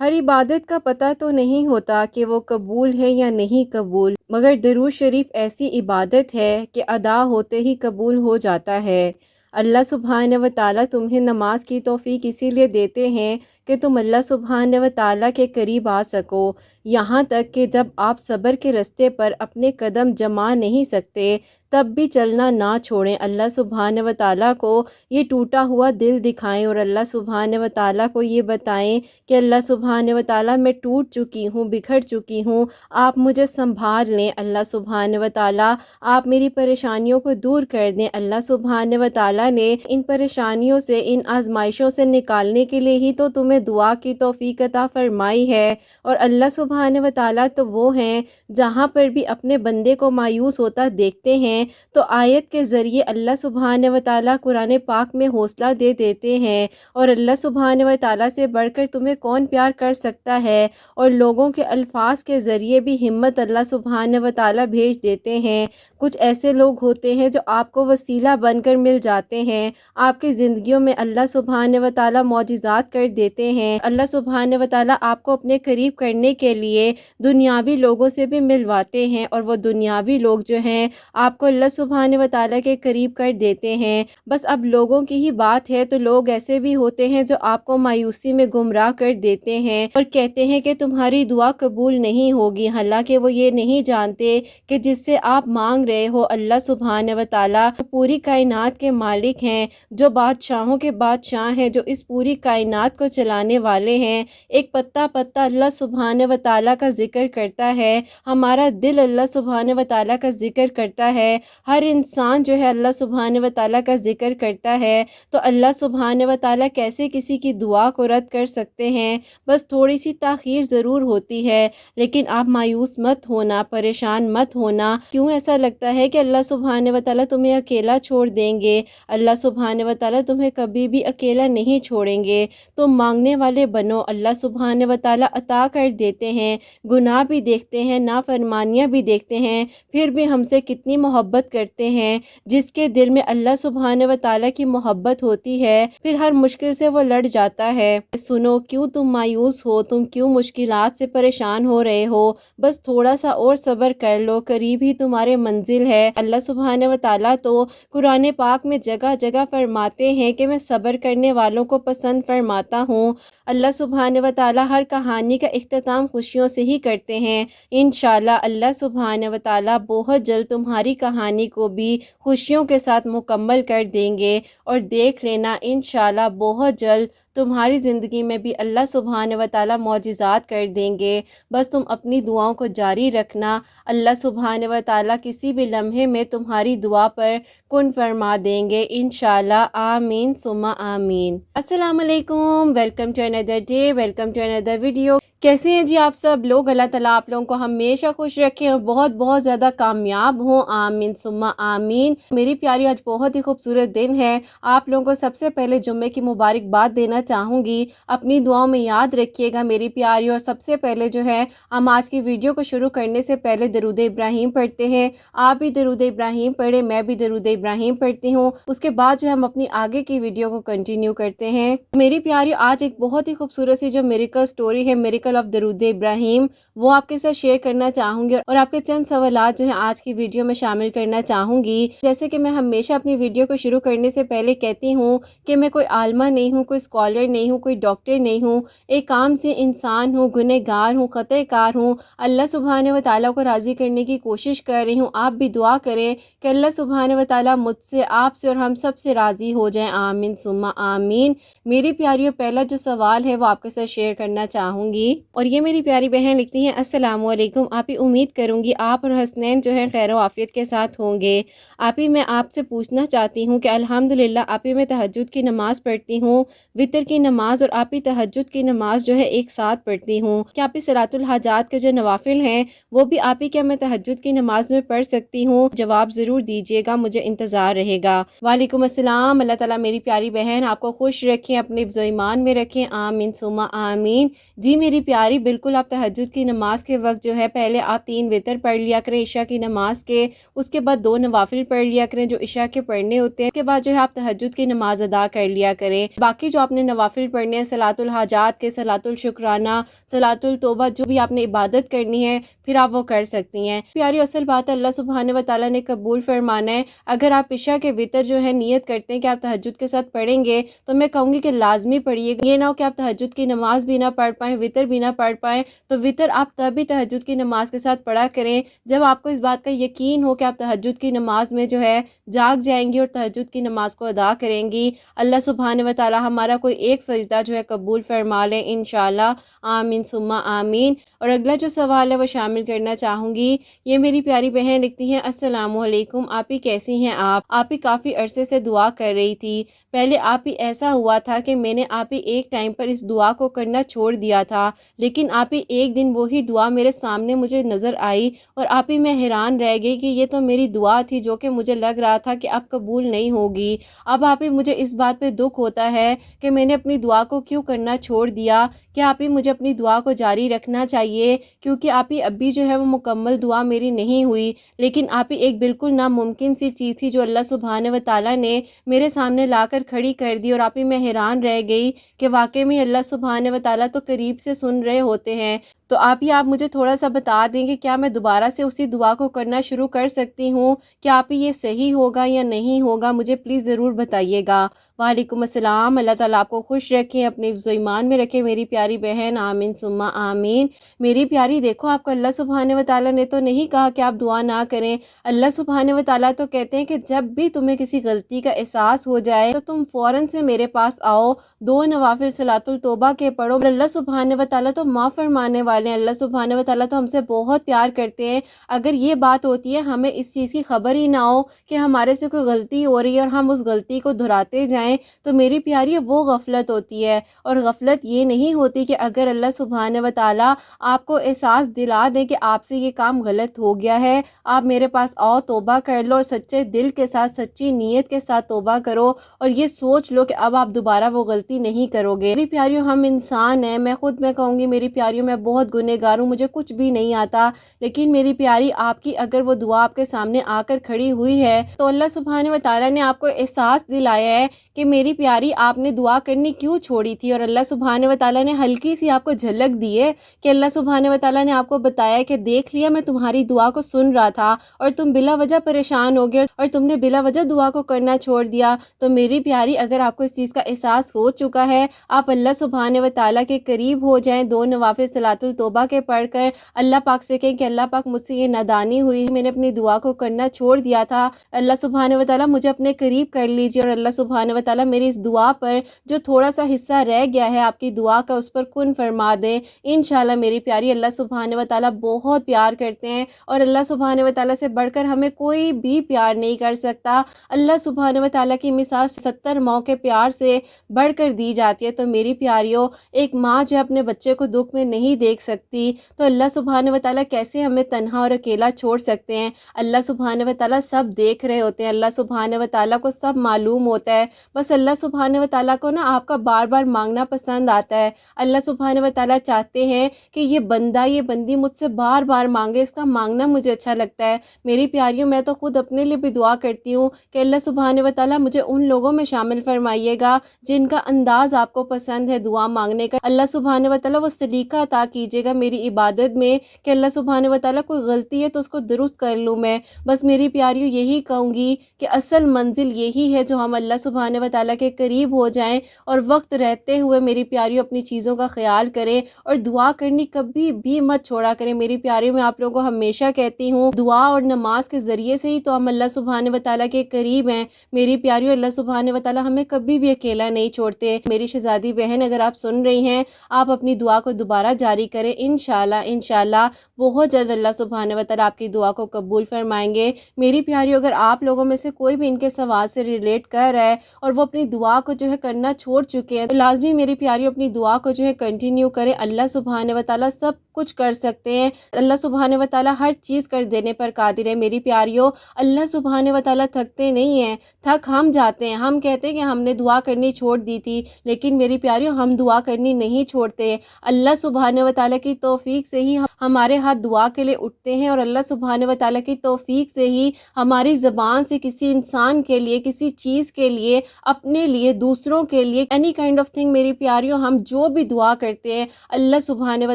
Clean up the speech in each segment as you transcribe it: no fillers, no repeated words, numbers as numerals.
ہر عبادت کا پتہ تو نہیں ہوتا کہ وہ قبول ہے یا نہیں قبول، مگر درود شریف ایسی عبادت ہے کہ ادا ہوتے ہی قبول ہو جاتا ہے۔ اللہ سبحانہ و تعالیٰ تمہیں نماز کی توفیق اسی لیے دیتے ہیں کہ تم اللہ سبحانہ و تعالیٰ کے قریب آ سکو، یہاں تک کہ جب آپ صبر کے رستے پر اپنے قدم جما نہیں سکتے تب بھی چلنا نہ چھوڑیں، اللہ سبحانہ و تعالیٰ کو یہ ٹوٹا ہوا دل دکھائیں اور اللہ سبحانہ و تعالیٰ کو یہ بتائیں کہ اللہ سبحانہ و تعالیٰ میں ٹوٹ چکی ہوں، بکھر چکی ہوں، آپ مجھے سنبھال لیں، اللہ سبحانہ و تعالیٰ آپ میری پریشانیوں کو دور کر دیں۔ اللہ سبحانہ و تعالیٰ نے ان پریشانیوں سے، ان آزمائشوں سے نکالنے کے لیے ہی تو تمہیں دعا کی توفیق عطا فرمائی ہے، اور اللہ سبحانہ و تعالیٰ تو وہ ہیں جہاں پر بھی اپنے بندے کو مایوس ہوتا دیکھتے ہیں تو آیت کے ذریعے اللہ سبحانہ و تعالیٰ قرآن پاک میں حوصلہ دے دیتے ہیں، اور اللہ سبحانہ و تعالیٰ سے بڑھ کر تمہیں کون پیار کر سکتا ہے، اور لوگوں کے الفاظ کے ذریعے بھی ہمت اللہ سبحانہ و تعالیٰ بھیج دیتے ہیں۔ کچھ ایسے لوگ ہوتے ہیں جو آپ کو وسیلہ بن کر مل جاتے ہیں، آپ کی زندگیوں میں اللہ سبحانہ و تعالیٰ معجزات کر دیتے ہیں، اللہ سبحانہ و تعالیٰ آپ کو اپنے قریب کرنے کے لیے دنیاوی لوگوں سے بھی ملواتے ہیں، اور وہ دنیاوی لوگ جو ہیں آپ کو اللہ سبحانہ و تعالیٰ کے قریب کر دیتے ہیں۔ بس اب لوگوں کی ہی بات ہے تو لوگ ایسے بھی ہوتے ہیں جو آپ کو مایوسی میں گمراہ کر دیتے ہیں اور کہتے ہیں کہ تمہاری دعا قبول نہیں ہوگی، حالانکہ وہ یہ نہیں جانتے کہ جس سے آپ مانگ رہے ہو اللہ سبحانہ و تعالیٰ پوری کائنات کے مالک ہیں، جو بادشاہوں کے بادشاہ ہیں، جو اس پوری کائنات کو چلانے والے ہیں۔ ایک پتا پتا اللہ سبحانہ و تعالیٰ کا ذکر کرتا ہے، ہمارا دل اللہ سبحانہ و تعالیٰ کا ذکر کرتا ہے، ہر انسان جو ہے اللہ سبحانہ و تعالیٰ کا ذکر کرتا ہے، تو اللہ سبحانہ و تعالیٰ کیسے کسی کی دعا کو رد کر سکتے ہیں؟ بس تھوڑی سی تاخیر ضرور ہوتی ہے، لیکن آپ مایوس مت ہونا، پریشان مت ہونا۔ کیوں ایسا لگتا ہے کہ اللہ سبحانہ و تعالیٰ تمہیں اکیلا چھوڑ دیں گے؟ اللہ سبحانہ و تعالیٰ تمہیں کبھی بھی اکیلا نہیں چھوڑیں گے۔ تم مانگنے والے بنو، اللہ سبحانہ و تعالیٰ عطا کر دیتے ہیں۔ گناہ بھی دیکھتے ہیں، نافرمانیاں بھی دیکھتے ہیں، پھر بھی ہم سے کتنی محبت کرتے ہیں۔ جس کے دل میں اللہ سبحانہ و تعالیٰ کی محبت ہوتی ہے پھر ہر مشکل سے وہ لڑ جاتا ہے۔ سنو، کیوں تم مایوس ہو، تم کیوں مشکلات سے پریشان ہو رہے ہو؟ بس تھوڑا سا اور صبر کر لو، قریب ہی تمہارے منزل ہے۔ اللہ سبحانہ و تعالیٰ تو قرآن پاک میں جگہ جگہ فرماتے ہیں کہ میں صبر کرنے والوں کو پسند فرماتا ہوں۔ اللہ سبحانہ و تعالیٰ ہر کہانی کا اختتام خوشیوں سے ہی کرتے ہیں۔ انشاءاللہ اللہ سبحانہ و تعالیٰ بہت جلد تمہاری کہانی کو بھی خوشیوں کے ساتھ مکمل کر دیں گے، اور دیکھ لینا انشاءاللہ بہت جلد تمہاری زندگی میں بھی اللہ سبحانہ و تعالیٰ معجزات کر دیں گے۔ بس تم اپنی دعاؤں کو جاری رکھنا، اللہ سبحانہ و تعالیٰ کسی بھی لمحے میں تمہاری دعا پر کن فرما دیں گے انشاءاللہ۔ آمین ثم آمین۔ السلام علیکم، welcome to another day, welcome to another video. کیسے ہیں جی آپ سب لوگ؟ اللہ تعالیٰ آپ لوگوں کو ہمیشہ خوش رکھیں اور بہت بہت زیادہ کامیاب ہوں، آمین ثم آمین۔ میری پیاری آج بہت ہی خوبصورت دن ہے، آپ لوگوں کو سب سے پہلے جمعے کی مبارکباد دینا چاہوں گی۔ اپنی دعاؤں میں یاد رکھیے گا میری پیاری، اور سب سے پہلے جو ہے ہم آج کی ویڈیو کو شروع کرنے سے پہلے درود ابراہیم پڑھتے ہیں۔ آپ بھی درود ابراہیم پڑھیں، میں بھی درود ابراہیم پڑھتی ہوں، اس کے بعد جو ہم اپنی آگے کی ویڈیو کو کنٹینیو کرتے ہیں۔ میری پیاری آج ایک بہت ہی خوبصورت سی جو میریکل سٹوری ہے، میریکل آف درود ابراہیم، وہ آپ کے ساتھ شیئر کرنا چاہوں گی، اور آپ کے چند سوالات جو ہیں آج کی ویڈیو میں شامل کرنا چاہوں گی۔ جیسے کہ میں ہمیشہ اپنی ویڈیو کو شروع کرنے سے پہلے کہتی ہوں کہ میں کوئی عالمہ نہیں ہوں، کوئی اسکالر نہیں ہوں، کوئی ڈاکٹر نہیں ہوں، ایک عام سے انسان ہوں، گنہگار ہوں، خطا کار ہوں، اللہ سبحانہ و تعالیٰ کو راضی کرنے کی کوشش کر رہی ہوں۔ آپ بھی دعا کریں کہ اللہ سبحانہ و تعالیٰ مجھ سے، آپ سے اور ہم سب سے راضی ہو جائیں، آمین ثم آمین۔ میری پیاریوں، پہلا جو سوال ہے وہ آپ کے ساتھ شیئر کرنا چاہوں گی، اور یہ میری پیاری بہن لکھتی ہیں، السلام علیکم آپی، امید کروں گی آپ اور حسنین جو ہیں خیر و عافیت کے ساتھ ہوں گے۔ آپی میں آپ سے پوچھنا چاہتی ہوں کہ الحمدللہ آپی میں تہجد کی نماز پڑھتی ہوں، وتر کی نماز اور آپی تہجد کی نماز جو ہے ایک ساتھ پڑھتی ہوں، کیا آپی صلاۃ الحاجات کے جو نوافل ہیں وہ بھی آپی کیا میں تہجد کی نماز میں پڑھ سکتی ہوں؟ جواب ضرور دیجیے گا، مجھے انتظار رہے گا۔ وعلیکم السلام، اللہ تعالیٰ میری پیاری بہن آپ کو خوش رکھیں، اپنے حفظ و ایمان میں رکھیں، آمین ثم آمین۔ جی میری پیاری، بالکل آپ تہجد کی نماز کے وقت جو ہے پہلے آپ 3 وتر پڑھ لیا کریں عشاء کی نماز کے، اس کے بعد 2 نوافل پڑھ لیا کریں جو عشاء کے پڑھنے ہوتے ہیں، اس کے بعد جو ہے آپ تہجد کی نماز ادا کر لیا کریں۔ باقی جو آپ نے نوافل پڑھنے ہیں، صلاۃ الحاجات کے، صلاۃ الشکرانہ، صلاۃ التوبہ، جو بھی آپ نے عبادت کرنی ہے پھر آپ وہ کر سکتی ہیں۔ پیاری اصل بات ہے اللہ سبحانہ و تعالیٰ نے قبول فرمانا ہے۔ اگر آپ عشاء کے وتر جو ہے نیت کرتے ہیں کہ آپ تہجد کے ساتھ پڑھیں گے تو میں کہوں گی کہ لازمی پڑھیے گا۔ یہ نہ ہو کہ آپ تہجد کی نماز بھی نہ پڑھ پائیں، وتر بھی نہ پڑھ پائیں، تو وتر آپ تبھی تہجد کی نماز کے ساتھ پڑھا کریں جب آپ کو اس بات کا یقین ہو کہ آپ تہجد کی نماز میں جو ہے جاگ جائیں گی اور تہجد کی نماز کو ادا کریں گی۔ اللہ سبحانہ و تعالی ہمارا کوئی ایک سجدہ جو ہے قبول فرما لیں انشاءاللہ، آمین ثم آمین۔ اور اگلا جو سوال ہے وہ شامل کرنا چاہوں گی۔ یہ میری پیاری بہن لکھتی ہیں، السلام علیکم آپی، کیسی ہیں آپ؟ آپی کافی عرصے سے دعا کر رہی تھی۔ پہلے آپی ایسا ہوا تھا کہ میں نے آپی ایک ٹائم پر اس دعا کو کرنا چھوڑ دیا تھا، لیکن آپی ایک دن وہی دعا میرے سامنے مجھے نظر آئی اور آپی میں حیران رہ گئی کہ یہ تو میری دعا تھی جو کہ مجھے لگ رہا تھا کہ اب قبول نہیں ہوگی۔ اب آپی مجھے اس بات پہ دکھ ہوتا ہے کہ میں نے اپنی دعا کو کیوں کرنا چھوڑ دیا۔ کیا آپی مجھے اپنی دعا کو جاری رکھنا چاہیے؟ کیونکہ آپی ابھی جو ہے وہ مکمل دعا میری نہیں ہوئی، لیکن آپی ایک بالکل ناممکن سی چیز تھی جو اللہ سبحانہ و تعالیٰ نے میرے سامنے لا کر کھڑی کر دی، اور آپی میں حیران رہ گئی کہ واقعی میں اللہ سبحانہ و تعالیٰ تو قریب سے سن رہے ہوتے ہیں۔ تو آپ مجھے تھوڑا سا بتا دیں کہ کیا میں دوبارہ سے اسی دعا کو کرنا شروع کر سکتی ہوں؟ کیا آپ یہ صحیح ہوگا یا نہیں ہوگا؟ مجھے پلیز ضرور بتائیے گا۔ وعلیکم السلام، اللہ تعالیٰ آپ کو خوش رکھیں، اپنے حفظ و ایمان میں رکھیں میری پیاری بہن، آمین ثم آمین۔ میری پیاری دیکھو، آپ کو اللہ سبحانہ و تعالیٰ نے تو نہیں کہا کہ آپ دعا نہ کریں۔ اللہ سبحانہ و تعالیٰ تو کہتے ہیں کہ جب بھی تمہیں کسی غلطی کا احساس ہو جائے تو تم فوراً سے میرے پاس آؤ، 2 نوافل صلاۃ التوبہ کے پڑھو۔ اللہ سبحانہ و تعالیٰ تو معاف فرمانے والے ہیں، اللہ سبحانہ و تعالیٰ تو ہم سے بہت پیار کرتے ہیں۔ اگر یہ بات ہوتی ہے ہمیں اس چیز کی خبر ہی نہ ہو کہ ہمارے سے کوئی غلطی ہو رہی ہے اور ہم اس غلطی کو دہراتے جائیں تو میری پیاری وہ غفلت ہوتی ہے، اور غفلت یہ نہیں ہوتی کہ اگر اللہ سبحانہ و تعالیٰ آپ کو احساس دلا دیں کہ آپ سے یہ کام غلط ہو گیا ہے، آپ میرے پاس آؤ، توبہ کر لو، اور سچے دل کے ساتھ سچی نیت کے ساتھ توبہ کرو اور یہ سوچ لو کہ اب آپ دوبارہ وہ غلطی نہیں کرو گے۔ میری پیاریوں، ہم انسان ہیں، میں کہوں گی میری پیاریوں میں بہت گنہگار ہوں، مجھے کچھ بھی نہیں آتا، لیکن میری پیاری آپ کی اگر وہ دعا آپ کے سامنے آ کر کھڑی ہوئی ہے تو اللہ سبحانہ و تعالیٰ نے آپ کو احساس دلایا ہے کہ میری پیاری آپ نے دعا کرنی کیوں چھوڑی تھی، اور اللہ سبحانہ و تعالیٰ نے ہلکی سی آپ کو جھلک دی ہے کہ اللہ سبحانہ و تعالیٰ نے آپ کو بتایا کہ دیکھ لیا میں تمہاری دعا کو سن رہا تھا اور تم بلا وجہ پریشان ہو گئے اور تم نے بلا وجہ دعا کو کرنا چھوڑ دیا۔ تو میری پیاری اگر آپ کو اس چیز کا احساس ہو چکا ہے، آپ اللہ سبحانہ و تعالیٰ کے قریب ہو جائیں، 2 نوافل صلاۃ التوبہ کے پڑھ کر اللہ پاک سے کہیں کہ اللہ پاک مجھ سے یہ نادانی ہوئی ہے، میں نے اپنی دعا کو کرنا چھوڑ دیا تھا، اللہ سبحانہ و تعالیٰ مجھے اپنے قریب کر لیجیے، اور اللہ سبحانہ و تعالیٰ میری اس دعا پر جو تھوڑا سا حصہ رہ گیا ہے آپ کی دعا کا اس پر کن فرما دے۔ انشاءاللہ میری پیاری اللہ سبحانہ و تعالیٰ بہت پیار کرتے ہیں، اور اللہ سبحانہ و تعالیٰ سے بڑھ کر ہمیں کوئی بھی پیار نہیں کر سکتا۔ اللہ سبحانہ و تعالیٰ کی مثال 70 ماؤں کے پیار سے بڑھ کر دی جاتی ہے۔ تو میری پیاریوں، ایک ماں جو اپنے بچے کو دکھ میں نہیں دیکھ سکتی تو اللہ سبحانہ و تعالیٰ کیسے ہمیں تنہا اور اکیلا چھوڑ سکتے ہیں؟ اللہ سبحانہ و تعالیٰ سب دیکھ رہے ہوتے ہیں، اللہ سبحانہ و تعالیٰ کو سب معلوم ہوتا ہے، بس اللہ سبحانہ و تعالیٰ کو نا آپ کا بار بار مانگنا پسند آتا ہے۔ اللہ سبحانہ و تعالیٰ چاہتے ہیں کہ یہ بندہ، یہ بندی مجھ سے بار بار مانگے، اس کا مانگنا مجھے اچھا لگتا ہے۔ میری پیاریوں، میں تو خود اپنے لیے بھی دعا کرتی ہوں کہ اللہ سبحانہ و تعالیٰ مجھے ان لوگوں میں شامل فرمائیے گا جن کا انداز آپ کو پسند ہے دعا مانگنے کا۔ اللہ سبحانہ و تعالیٰ وہ سلیقہ عطا کیجیے گا میری عبادت میں کہ اللہ سبحانہ و تعالیٰ کوئی غلطی ہے تو اس کو درست کر لوں میں۔ بس میری پیاریوں یہی کہوں گی کہ اصل منزل یہی ہے جو ہم اللہ سبحانہ و تعالیٰ کے قریب ہو جائیں، اور وقت رہتے ہوئے میری پیاریوں اپنی چیزوں کا خیال کریں اور دعا کرنی کبھی بھی مت چھوڑا کریں۔ میری پیاریوں، میں آپ لوگوں کو ہمیشہ کہتی ہوں دعا اور نماز کے ذریعے سے ہی تو ہم اللہ سبحانہ و تعالیٰ کے قریب ہیں۔ میری پیاریوں، اللہ سبحانہ و تعالیٰ ہمیں کبھی بھی اکیلا نہیں چھوڑتے۔ میری شہزادی بہن، اگر آپ سن رہی ہیں، آپ اپنی دعا کو دوبارہ جاری کریں، انشاءاللہ بہت جلد اللہ سبحانہ و تعالیٰ آپ کی دعا کو قبول فرمائیں گے۔ میری پیاریوں، اگر آپ لوگوں میں سے کوئی بھی ان کے سوال سے ریلیٹ کر رہا ہے اور وہ اپنی دعا کو جو ہے کرنا چھوڑ چکے ہیں تو لازمی میری پیاریوں اپنی دعا کو جو ہے کنٹینیو کریں۔ اللہ سبحانہ و تعالیٰ سب کچھ کر سکتے ہیں، اللہ سبحانہ و تعالیٰ ہر چیز کر دینے پر قادر ہے۔ میری پیاریوں، اللہ سبحانہ و تعالیٰ تھکتے نہیں ہیں، تھک ہم جاتے ہیں۔ ہم کہتے ہیں کہ ہم نے دعا کرنی چھوڑ دی تھی، لیکن میری پیاریوں ہم دعا کرنی نہیں چھوڑتے۔ اللہ سبحانہ و تعالیٰ تعالیٰ کی توفیق سے ہی ہمارے ہاتھ دعا کے لیے اٹھتے ہیں، اور اللہ سبحانہ و تعالیٰ کی توفیق سے ہی ہماری زبان سے کسی انسان کے لیے، کسی چیز کے لیے، اپنے لیے، دوسروں کے لیے، اینی کائنڈ آف تھنگ میری پیاریوں، ہم جو بھی دعا کرتے ہیں اللہ سبحانہ و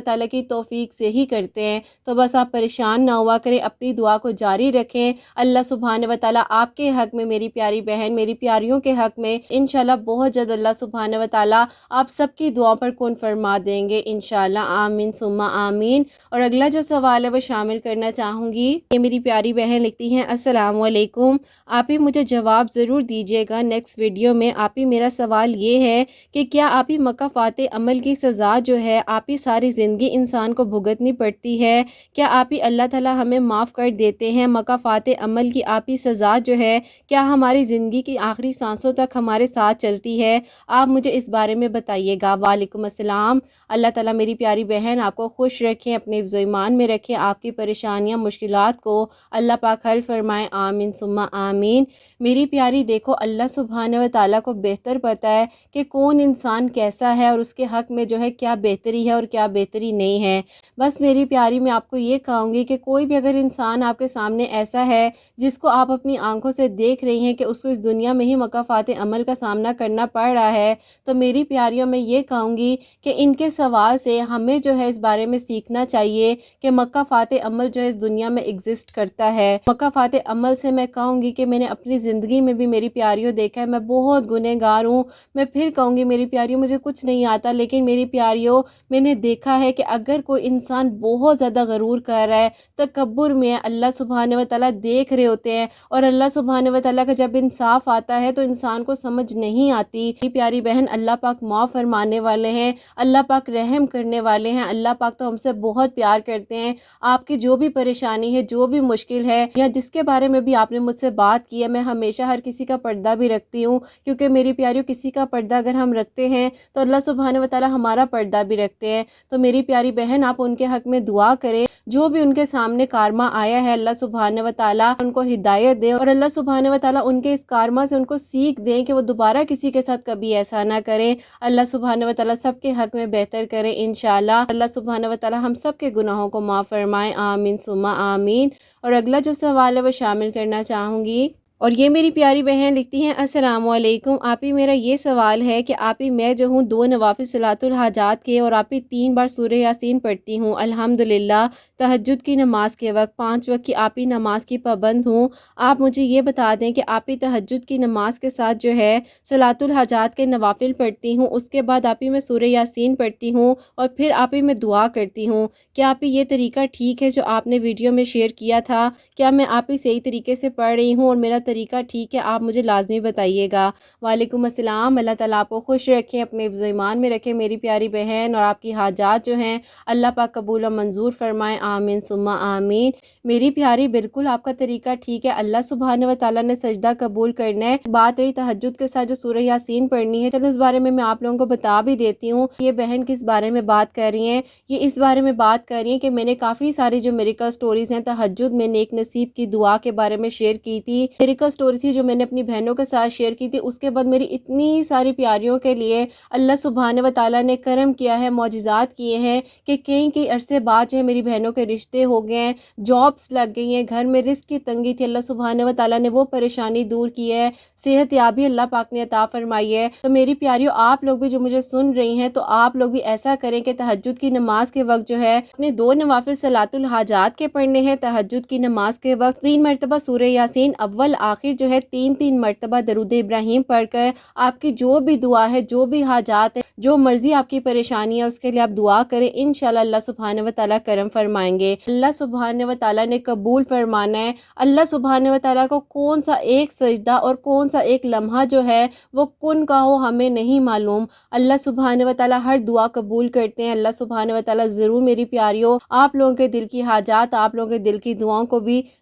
تعالیٰ کی توفیق سے ہی کرتے ہیں۔ تو بس آپ پریشان نہ ہوا کریں، اپنی دعا کو جاری رکھیں۔ اللہ سبحانہ و تعالیٰ آپ کے حق میں، میری پیاری بہن، میری پیاریوں کے حق میں انشاءاللہ بہت جلد اللہ سبحانہ و تعالیٰ آپ سب کی دعاؤں پر کن فرما دیں گے انشاءاللہ، آمین ثم آمین۔ اور اگلا جو سوال ہے وہ شامل کرنا چاہوں گی، یہ میری پیاری بہن لکھتی ہیں، السلام علیکم، آپ ہی مجھے جواب ضرور دیجیے گا نیکسٹ ویڈیو میں۔ آپ ہی میرا سوال یہ ہے کہ کیا آپ ہی مکافات عمل کی سزا جو ہے آپ ہی ساری زندگی انسان کو بھگتنی پڑتی ہے؟ کیا آپ ہی اللہ تعالیٰ ہمیں معاف کر دیتے ہیں؟ مکافات عمل کی آپ ہی سزا جو ہے کیا ہماری زندگی کی آخری سانسوں تک ہمارے ساتھ چلتی ہے؟ آپ مجھے اس بارے میں بتائیے گا۔ وعلیکم السلام۔ اللہ تعالیٰ میری پیاری بہن آپ کو خوش رکھیں، اپنے حفظ و ایمان میں رکھیں، آپ کی پریشانیاں مشکلات کو اللہ پاک حل فرمائیں، آمین ثم آمین۔ میری پیاری دیکھو، اللہ سبحانہ و تعالیٰ کو بہتر پتہ ہے کہ کون انسان کیسا ہے اور اس کے حق میں جو ہے کیا بہتری ہے اور کیا بہتری نہیں ہے۔ بس میری پیاری میں آپ کو یہ کہوں گی کہ کوئی بھی اگر انسان آپ کے سامنے ایسا ہے جس کو آپ اپنی آنکھوں سے دیکھ رہی ہیں کہ اس کو اس دنیا میں ہی مکافات عمل کا سامنا کرنا پڑ رہا ہے، تو میری پیاریوں میں یہ کہوں گی کہ ان کے سوال سے ہمیں جو ہے اس بارے میں سیکھنا چاہیے کہ مکافات عمل جو ہے اس دنیا میں ایگزسٹ کرتا ہے۔ مکافات عمل سے میں کہوں گی کہ میں نے اپنی زندگی میں بھی میری پیاریوں دیکھا ہے، میں بہت گنہگار ہوں، میں پھر کہوں گی میری پیاریوں مجھے کچھ نہیں آتا، لیکن میری پیاریوں میں نے دیکھا ہے کہ اگر کوئی انسان بہت زیادہ غرور کر رہا ہے، تکبر میں ہے، اللہ سبحانہ و تعالیٰ دیکھ رہے ہوتے ہیں، اور اللہ سبحانہ و تعالیٰ کا جب انصاف آتا ہے تو انسان کو سمجھ نہیں آتی۔ میری پیاری بہن، اللہ پاک معاف فرمانے والے ہیں، اللہ پاک رحم کرنے والے ہیں، اللہ پاک تو ہم سے بہت پیار کرتے ہیں۔ آپ کی جو بھی پریشانی ہے، جو بھی مشکل ہے، یا جس کے بارے میں بھی آپ نے مجھ سے بات کی ہے، میں ہمیشہ ہر کسی کا پردہ بھی رکھتی ہوں، کیونکہ میری پیاریوں کسی کا پردہ اگر ہم رکھتے ہیں تو اللہ سبحانہ و تعالیٰ ہمارا پردہ بھی رکھتے ہیں۔ تو میری پیاری بہن، آپ ان کے حق میں دعا کریں، جو بھی ان کے سامنے کارما آیا ہے اللہ سبحانہ و تعالیٰ ان کو ہدایت دے، اور اللہ سبحانہ و تعالیٰ ان کے اس کارما سے ان کو سیکھ دیں کہ وہ دوبارہ کسی کے ساتھ کبھی ایسا نہ کریں۔ اللہ سبحانہ و تعالیٰ سب کے حق میں بہتر کرے انشاءاللہ۔ اللہ سبحانہ و تعالیٰ ہم سب کے گناہوں کو معاف فرمائے، آمین ثم آمین۔ اور اگلا جو سوال ہے وہ شامل کرنا چاہوں گی، اور یہ میری پیاری بہن لکھتی ہیں، السلام علیکم، آپ ہی میرا یہ سوال ہے کہ آپ ہی میں جو ہوں 2 نوافل صلاۃ الحاجات کے اور آپ ہی 3 بار سورہ یاسین پڑھتی ہوں الحمدللہ، تہجد کی نماز کے وقت 5 وقت کی آپ ہی نماز کی پابند ہوں۔ آپ مجھے یہ بتا دیں کہ آپ ہی تہجد کی نماز کے ساتھ جو ہے صلاۃ الحاجات کے نوافل پڑھتی ہوں، اس کے بعد آپ ہی میں سورہ یاسین پڑھتی ہوں، اور پھر آپ ہی میں دعا کرتی ہوں، کیا آپ ہی یہ طریقہ ٹھیک ہے جو آپ نے ویڈیو میں شیئر کیا تھا؟ کیا میں آپ ہی صحیح طریقے سے پڑھ رہی ہوں اور میرا طریقہ ٹھیک ہے؟ آپ مجھے لازمی بتائیے گا۔ وعلیکم السلام۔ اللہ تعالیٰ آپ کو خوش رکھیں، اپنے حفظ و ایمان میں رکھیں میری پیاری بہن، اور آپ کی حاجات جو ہیں اللہ پاک قبول و منظور فرمائے، آمین ثم آمین۔ میری پیاری بالکل آپ کا طریقہ ٹھیک ہے، اللہ سبحانہ و تعالیٰ نے سجدہ قبول کرنا ہے۔ بات رہی تہجد کے ساتھ جو سورہ یاسین پڑھنی ہے، چلو اس بارے میں آپ لوگوں کو بتا بھی دیتی ہوں۔ یہ بہن کس بارے میں بات کر رہی ہیں؟ یہ اس بارے میں بات کر رہی ہیں کہ میں نے کافی ساری جو میریکل سٹوریز ہیں تہجد میں نیک نصیب کی دعا کے بارے میں شیئر کی تھی، میریکل سٹوری تھی جو میں نے اپنی بہنوں کے ساتھ شیئر کی تھی، اس کے بعد میری اتنی ساری پیاریوں کے لیے اللہ سبحانہ و تعالیٰ نے کرم کیا ہے، معجزات کیے ہیں کہ کئی عرصے بعد جو ہے میری بہنوں کے رشتے ہو گئے ہیں، جابس لگ گئی ہیں، گھر میں رزق کی تنگی تھی، اللہ سبحانہ و تعالیٰ نے وہ پریشانی دور کی ہے، صحت یابی اللہ پاک نے عطا فرمائی ہے۔ تو میری پیاریوں، آپ لوگ بھی جو مجھے سن رہی ہیں، تو آپ لوگ بھی ایسا کریں کہ تہجد کی نماز کے وقت جو ہے اپنے 2 نوافل صلاۃ الحاجات کے پڑھنے ہیں، تہجد کی نماز کے وقت 3 مرتبہ سورہ یاسین اول آخر جو ہے 3 مرتبہ درود ابراہیم پڑھ کر آپ کی جو بھی دعا ہے، جو بھی حاجات ہے، جو مرضی آپ کی پریشانی ہے، اس کے لیے آپ دعا کریں، انشاءاللہ اللہ سبحانہ و تعالیٰ کرم فرمائیں گے۔ اللہ سبحانہ و تعالیٰ نے قبول فرمانا ہے۔ اللہ سبحانہ و تعالیٰ کو کون سا ایک سجدہ اور کون سا ایک لمحہ جو ہے وہ کن کا ہو ہمیں نہیں معلوم، اللہ سبحانہ و تعالیٰ ہر دعا قبول کرتے ہیں۔ اللہ سبحانہ و تعالیٰ ضرور میری پیاریوں آپ لوگوں کے دل کی حاجات، آپ لوگوں کے دل کی دعاؤں کو بھی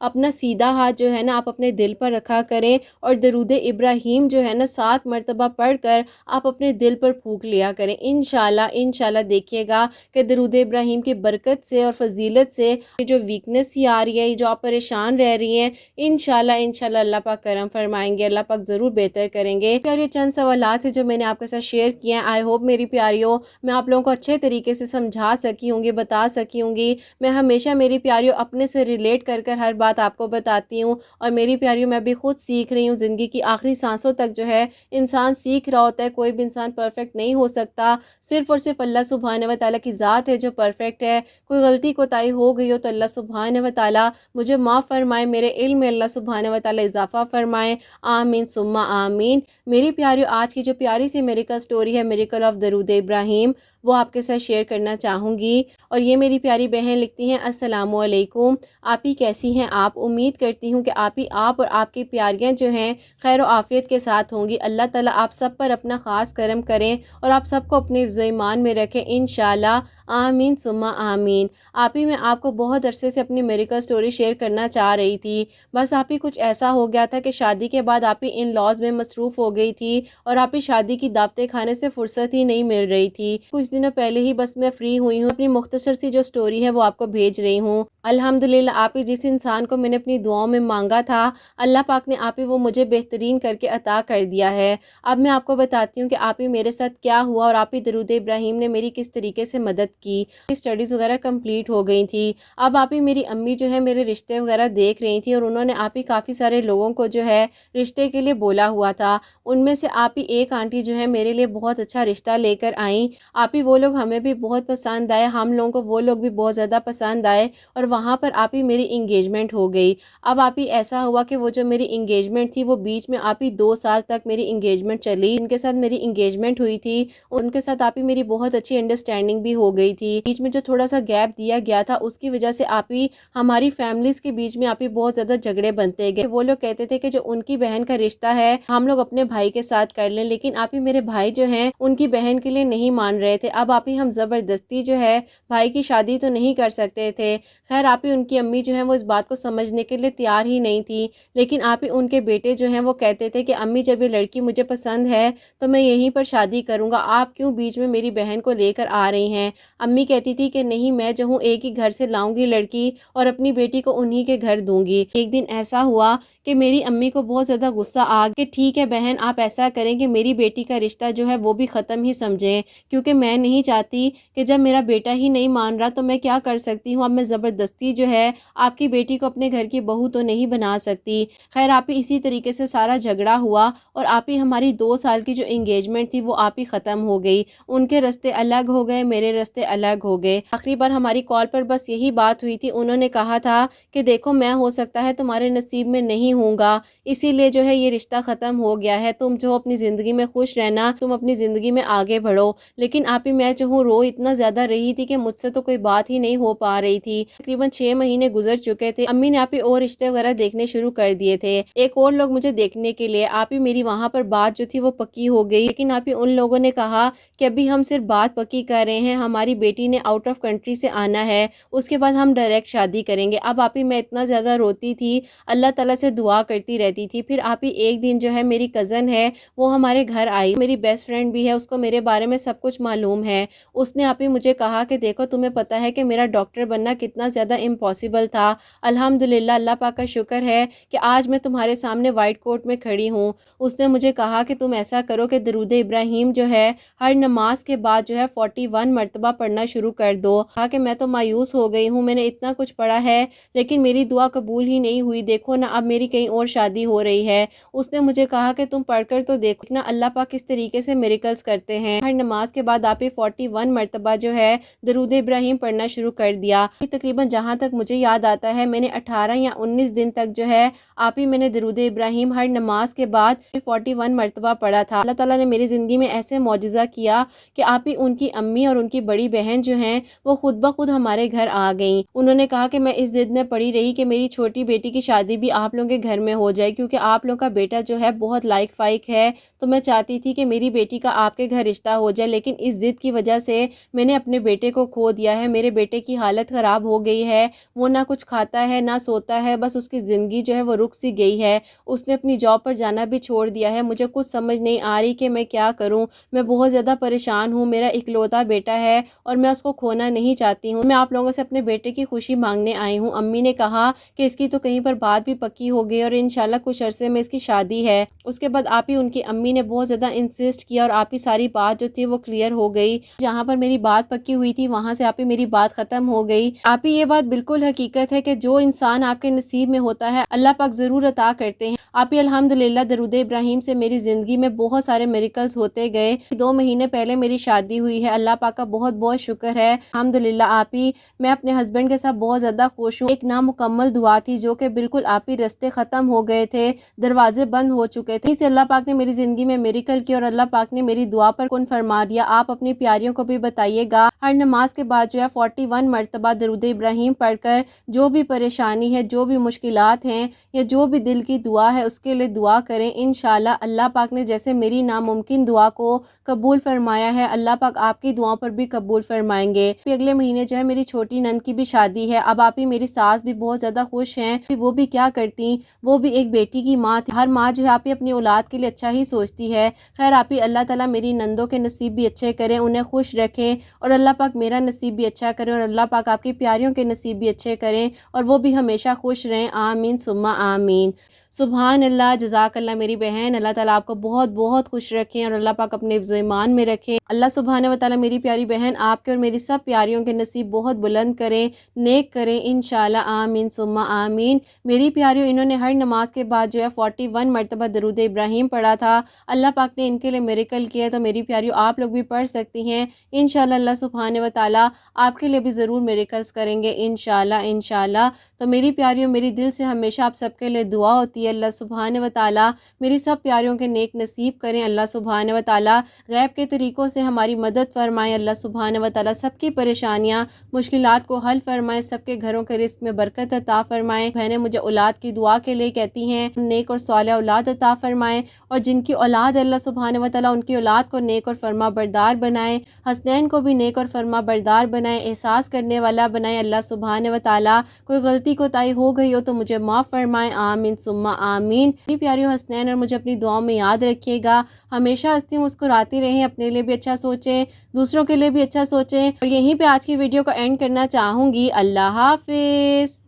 اپنا سیدھا ہاتھ جو ہے نا آپ اپنے دل پر رکھا کریں اور درود ابراہیم جو ہے نا 7 مرتبہ پڑھ کر آپ اپنے دل پر پھونک لیا کریں۔ انشاءاللہ دیکھیے گا کہ درود ابراہیم کی برکت سے اور فضیلت سے جو ویکنس ہی آ رہی ہے، جو آپ پریشان رہ رہی ہیں، انشاءاللہ اللہ پاک کرم فرمائیں گے، اللہ پاک ضرور بہتر کریں گے۔ اور یہ چند سوالات ہیں جو میں نے آپ کے ساتھ شیئر کیے ہیں۔ آئی ہوپ میری پیاریوں میں آپ لوگوں کو اچھے طریقے سے سمجھا سکی ہوں گی، بتا سکی ہوں گی۔ میں ہمیشہ میری پیاریوں اپنے سے ریلیٹ کر کر ہر بات آپ کو بتاتی ہوں، اور میری پیاریوں میں بھی خود سیکھ رہی ہوں۔ زندگی کی آخری سانسوں تک جو ہے انسان سیکھ رہا ہوتا ہے، کوئی بھی انسان پرفیکٹ نہیں ہو سکتا، صرف اور صرف اللہ سبحانہ و تعالیٰ کی ذات ہے جو پرفیکٹ ہے۔ کوئی غلطی کوتاہی ہو گئی ہو تو اللہ سبحانہ و تعالیٰ مجھے معاف فرمائے، میرے علم میں اللہ سبحانہ و تعالیٰ اضافہ فرمائے، آمین ثم آمین۔ میری پیاریوں آج کی جو پیاری سی میریکل سٹوری ہے، میریکل آف درود ابراہیم، وہ آپ کے ساتھ شیئر کرنا چاہوں گی۔ اور یہ میری پیاری بہن لکھتی ہیں، السلام علیکم، آپ ہی کیسی ہیں آپ؟ امید کرتی ہوں کہ آپ اور آپ کی پیاریاں جو ہیں خیر و عافیت کے ساتھ ہوں گی۔ اللہ تعالیٰ آپ سب پر اپنا خاص کرم کریں اور آپ سب کو اپنے حفظ و ایمان میں رکھیں انشاءاللہ، آمین ثم آمین۔ آپ ہی میں آپ کو بہت عرصے سے اپنی میریکل سٹوری شیئر کرنا چاہ رہی تھی، بس آپ ہی کچھ ایسا ہو گیا تھا کہ شادی کے بعد آپ ہی ان لاز میں مصروف ہو گئی تھی اور آپ ہی شادی کی دعوتیں کھانے سے فرصت ہی نہیں مل رہی تھی۔ کچھ دنوں پہلے ہی بس میں فری ہوئی ہوں، اپنی مختصر سی جو سٹوری ہے وہ آپ کو بھیج رہی ہوں۔ الحمدللہ آپ ہی جس انسان کو میں نے اپنی دعاؤں میں مانگا تھا، اللہ پاک نے آپ ہی وہ مجھے بہترین کر کے عطا کر دیا ہے۔ اب میں آپ کو بتاتی ہوں کہ آپ ہی میرے ساتھ کیا ہوا اور آپ ہی درود ابراہیم نے میری کس طریقے سے مدد کی۔ اسٹڈیز وغیرہ کمپلیٹ ہو گئی تھی، اب آپ ہی میری امی جو ہے میرے رشتے وغیرہ دیکھ رہی تھی، اور انہوں نے آپ ہی کافی سارے لوگوں کو جو ہے رشتے کے لیے بولا ہوا تھا۔ ان میں سے آپ ہی ایک آنٹی جو ہے میرے لیے بہت اچھا رشتہ لے کر آئیں۔ آپ ہی وہ لوگ ہمیں بھی بہت پسند آئے، ہم لوگوں کو وہ لوگ بھی بہت زیادہ پسند آئے، اور وہاں پر آپ ہی میری انگیجمنٹ ہو گئی۔ اب آپ ہی ایسا ہوا کہ وہ جو میری انگیجمنٹ تھی وہ بیچ میں آپ ہی 2 سال تک میری انگیجمنٹ چلی۔ جن کے ساتھ میری انگیجمنٹ ہوئی تھی ان کے ساتھ آپ ہی میری بہت اچھی انڈرسٹینڈنگ بھی ہو گئی تھی۔ بیچ میں جو تھوڑا سا گیپ دیا گیا تھا اس کی وجہ سے آپ ہی ہماری فیملیز کے بیچ میں آپ ہی بہت زیادہ جھگڑے بنتے گئے۔ وہ لوگ کہتے تھے کہ جو ان کی بہن کا رشتہ ہے ہم لوگ اپنے بھائی کے ساتھ کر لیں، لیکن آپ ہی میرے بھائی جو ہیں ان کی بہن کے لیے نہیں مان رہے تھے۔ اب آپ ہی ہم زبردستی جو ہے بھائی کی شادی تو نہیں کر سکتے تھے۔ خیر آپ ہی ان کی امی جو ہیں وہ اس بات کو سمجھنے کے لیے تیار ہی نہیں تھی، لیکن آپ ہی ان کے بیٹے جو ہیں وہ کہتے تھے کہ امی جب یہ لڑکی مجھے پسند ہے تو میں یہیں پر شادی کروں گا، آپ کیوں بیچ میں میری بہن کو لے کر آ رہی ہیں؟ امی کہتی تھی کہ نہیں، میں جو ہوں ایک ہی گھر سے لاؤں گی لڑکی اور اپنی بیٹی کو انہی کے گھر دوں گی۔ ایک دن ایسا ہوا کہ میری امی کو بہت زیادہ غصہ آ کہ ٹھیک ہے بہن، آپ ایسا کریں کہ میری بیٹی کا رشتہ جو ہے وہ بھی ختم ہی سمجھیں، کیونکہ میں نہیں چاہتی کہ جب میرا بیٹا ہی نہیں مان رہا تو میں کیا کر سکتی ہوں، اب میں زبردستی جو ہے آپ کی بیٹی کو اپنے گھر کی بہو تو نہیں بنا سکتی۔ خیر آپ ہی اسی طریقے سے سارا جھگڑا ہوا اور آپ ہی ہماری 2 سال کی جو انگیجمنٹ تھی وہ آپ ہی ختم ہو گئی۔ ان کے راستے الگ ہو گئے، میرے راستے الگ ہو گئے۔ آخری بار ہماری کال پر بس یہی بات ہوئی تھی، انہوں نے کہا تھا کہ دیکھو میں ہو سکتا ہے تمہارے نصیب میں نہیں ہوں گا، اسی لیے جو ہے یہ رشتہ ختم ہو گیا ہے، تم جو اپنی زندگی میں خوش رہنا، تم اپنی زندگی میں آگے بڑھو۔ لیکن آپ ہی میں جو ہوں رو اتنا زیادہ رہی تھی کہ مجھ سے تو کوئی بات ہی نہیں ہو پا رہی تھی۔ تقریباً 6 مہینے گزر چکے تھے، امی نے آپ ہی اور رشتے وغیرہ دیکھنے شروع کر دیے تھے، ایک اور لوگ مجھے دیکھنے کے لیے۔ آپ ہی میری وہاں پر بات جو تھی وہ پکی ہو گئی، لیکن آپ ہی ان لوگوں نے کہا کہ ابھی ہم صرف بات پکی کر رہے ہیں، ہماری بیٹی نے آؤٹ آف کنٹری سے آنا ہے، اس کے بعد ہم ڈائریکٹ شادی کریں گے۔ اب آپ ہی میں اتنا زیادہ روتی تھی، اللہ تعالیٰ سے دعا کرتی رہتی تھی۔ پھر آپ ہی ایک دن جو ہے میری کزن ہے وہ ہمارے گھر آئی، میری بیسٹ فرینڈ بھی ہے، اس کو میرے بارے میں سب کچھ معلوم ہے۔ اس نے آپ ہی مجھے کہا کہ دیکھو تمہیں پتہ ہے کہ میرا ڈاکٹر بننا کتنا زیادہ امپاسبل تھا، الحمدللہ اللہ پاک کا شکر ہے کہ آج میں تمہارے سامنے وائٹ کوٹ میں کھڑی ہوں۔ اس نے مجھے کہا کہ تم ایسا کرو کہ درود ابراہیم جو ہے ہر نماز کے بعد جو ہے 41 مرتبہ پڑھنا شروع کر دو۔ کہا کہ میں تو مایوس ہو گئی ہوں، میں نے اتنا کچھ پڑھا ہے لیکن میری دعا قبول ہی نہیں ہوئی، دیکھو نا اب میری کہیں اور شادی ہو رہی ہے۔ اس نے مجھے کہا کہ تم پڑھ کر تو دیکھو نا اللہ پاک کس طریقے سے میریکلز کرتے ہیں۔ ہر نماز کے بعد آپ 41 مرتبہ جو ہے درود ابراہیم پڑھنا شروع کر دیا۔ تقریباً جہاں تک مجھے یاد آتا ہے میں نے 18 یا 19 دن تک جو ہے آپ ہی میں نے درود ابراہیم ہر نماز کے بعد 41 مرتبہ پڑھا تھا۔ اللہ تعالیٰ نے میری زندگی میں ایسے معجزہ کیا کہ آپ ہی ان کی امی اور ان کی بڑی بہن جو ہیں وہ خود بخود ہمارے گھر آ گئیں. انہوں نے کہا کہ میں اس ضد میں پڑی رہی کہ میری چھوٹی بیٹی کی شادی بھی آپ لوگوں کے گھر میں ہو جائے، کیونکہ آپ لوگوں کا بیٹا جو ہے بہت لائق فائق ہے، تو میں چاہتی تھی کہ میری بیٹی کا آپ کے گھر رشتہ ہو جائے. لیکن اس ضد کی وجہ سے میں نے اپنے بیٹے کو کھو دیا ہے. میرے بیٹے کی حالت خراب ہو گئی ہے، وہ نہ کچھ کھاتا ہے نہ سوتا ہے، بس اس کی زندگی جو ہے وہ رک سی گئی ہے. اس نے اپنی جاب پر جانا بھی چھوڑ دیا ہے. مجھے کچھ سمجھ نہیں آ رہی کہ میں کیا کروں. میں بہت زیادہ پریشان ہوں. میرا اکلوتا بیٹا ہے اور میں اس کو کھونا نہیں چاہتی ہوں. میں آپ لوگوں سے اپنے بیٹے کی خوشی مانگنے آئی ہوں. امی نے کہا کہ اس کی تو کہیں پر بات بھی پکی ہو گئی اور انشاءاللہ کچھ عرصے میں اس کی شادی ہے. اس کے بعد آپ ہی ان کی امی نے بہت زیادہ انسسٹ کیا اور آپ ہی ساری بات جو تھی وہ کلیئر ہو گئی. جہاں پر میری بات پکی ہوئی تھی وہاں سے آپ ہی میری بات ختم ہو گئی. آپ ہی یہ بات بالکل حقیقت ہے کہ جو انسان آپ کے نصیب میں ہوتا ہے اللہ پاک ضرور عطا کرتے ہیں. آپ ہی الحمدللہ درود ابراہیم سے میری زندگی میں بہت سارے میریکلز ہوتے گئے. 2 مہینے پہلے میری شادی ہوئی ہے. اللہ پاک کا بہت بہت شکر ہے الحمدللہ. آپ ہی میں اپنے ہسبینڈ کے ساتھ بہت زیادہ خوش ہوں. ایک نامکمل دعا تھی جو کہ بالکل آپ ہی رستے ختم ہو گئے تھے، دروازے بند ہو چکے تھے، اسے اللہ پاک نے میری زندگی میں میریکل کیا اور اللہ پاک نے میری دعا پر کن فرما دیا. آپ اپنی پیاریوں کو بھی بتائیے گا ہر نماز کے بعد جو ہے 41 مرتبہ درود ابراہیم پڑھ کر جو بھی پریشانی ہے، جو بھی مشکلات ہیں یا جو بھی دل کی دعا ہے اس کے لیے دعا کریں. انشاءاللہ اللہ پاک نے جیسے میری ناممکن دعا کو قبول فرمایا ہے اللہ پاک آپ کی دعاؤں پر بھی قبول فرمائیں گے. پھر اگلے مہینے جو ہے میری چھوٹی نند کی بھی شادی ہے. اب آپ ہی میری ساس بھی بہت زیادہ خوش ہیں. وہ بھی کیا کرتی، وہ بھی ایک بیٹی کی ماں تھی. ہر ماں جو ہے آپ ہی اپنی اولاد کے لیے اچھا ہی سوچتی ہے. خیر آپ ہی اللہ تعالیٰ میری نندوں کے نصیب بھی اچھے کریں، انہیں خوش رکھیں اور اللہ پاک میرا نصیب بھی اچھا کریں اور اللہ پاک آپ کی پیاریوں کے نصیب بھی اچھے کریں اور وہ بھی ہمیشہ خوش رہیں. آمین ثم آمین. سبحان اللہ. جزاک اللہ میری بہن. اللہ تعالیٰ آپ کو بہت بہت خوش رکھیں اور اللہ پاک اپنے حفظ و ایمان میں رکھیں. اللہ سبحانہ و تعالیٰ میری پیاری بہن آپ کے اور میری سب پیاریوں کے نصیب بہت بلند کریں، نیک کریں انشاءاللہ. آمین ثم آمین. میری پیاریوں انہوں نے ہر نماز کے بعد جو ہے 41 مرتبہ درود ابراہیم پڑھا تھا. اللہ پاک نے ان کے لیے میریکل کیا ہے، تو میری پیاریوں آپ لوگ بھی پڑھ سکتی ہیں انشاءاللہ. اللہ سبحانہ و تعالیٰ آپ کے لیے بھی ضرور میریکلز کریں گے انشاءاللہ انشاءاللہ. تو میری پیاریوں میری دل سے ہمیشہ آپ سب کے لیے دعا ہوتی ہے اللہ سبحانہ و تعالیٰ میری سب پیاریوں کے نیک نصیب کریں. اللہ سبحانہ و تعالیٰ غیب کے طریقوں سے ہماری مدد فرمائیں. اللہ سبحانہ و تعالیٰ سب کی پریشانیاں مشکلات کو حل فرمائیں، سب کے گھروں کے رزق میں برکت عطا فرمائیں. بہنیں مجھے اولاد کی دعا کے لیے کہتی ہیں نیک اور صالح اولاد عطا فرمائیں اور جن کی اولاد اللہ سبحانہ و تعالیٰ ان کی اولاد کو نیک اور فرما بردار بنائیں. حسنین کو بھی نیک اور فرما بردار بنائیں، احساس کرنے والا بنائیں. اللہ سبحانہ و تعالیٰ کوئی غلطی کوتاہی ہو گئی ہو تو مجھے معاف فرمائیں. آمین ثم آمین. میری پیاریوں حسنین اور مجھے اپنی دعاؤں میں یاد رکھیے گا. ہمیشہ ہنستی مسکراتی رہیں، اپنے لیے بھی اچھا سوچیں، دوسروں کے لیے بھی اچھا سوچیں. اور یہیں پہ آج کی ویڈیو کو اینڈ کرنا چاہوں گی. اللہ حافظ.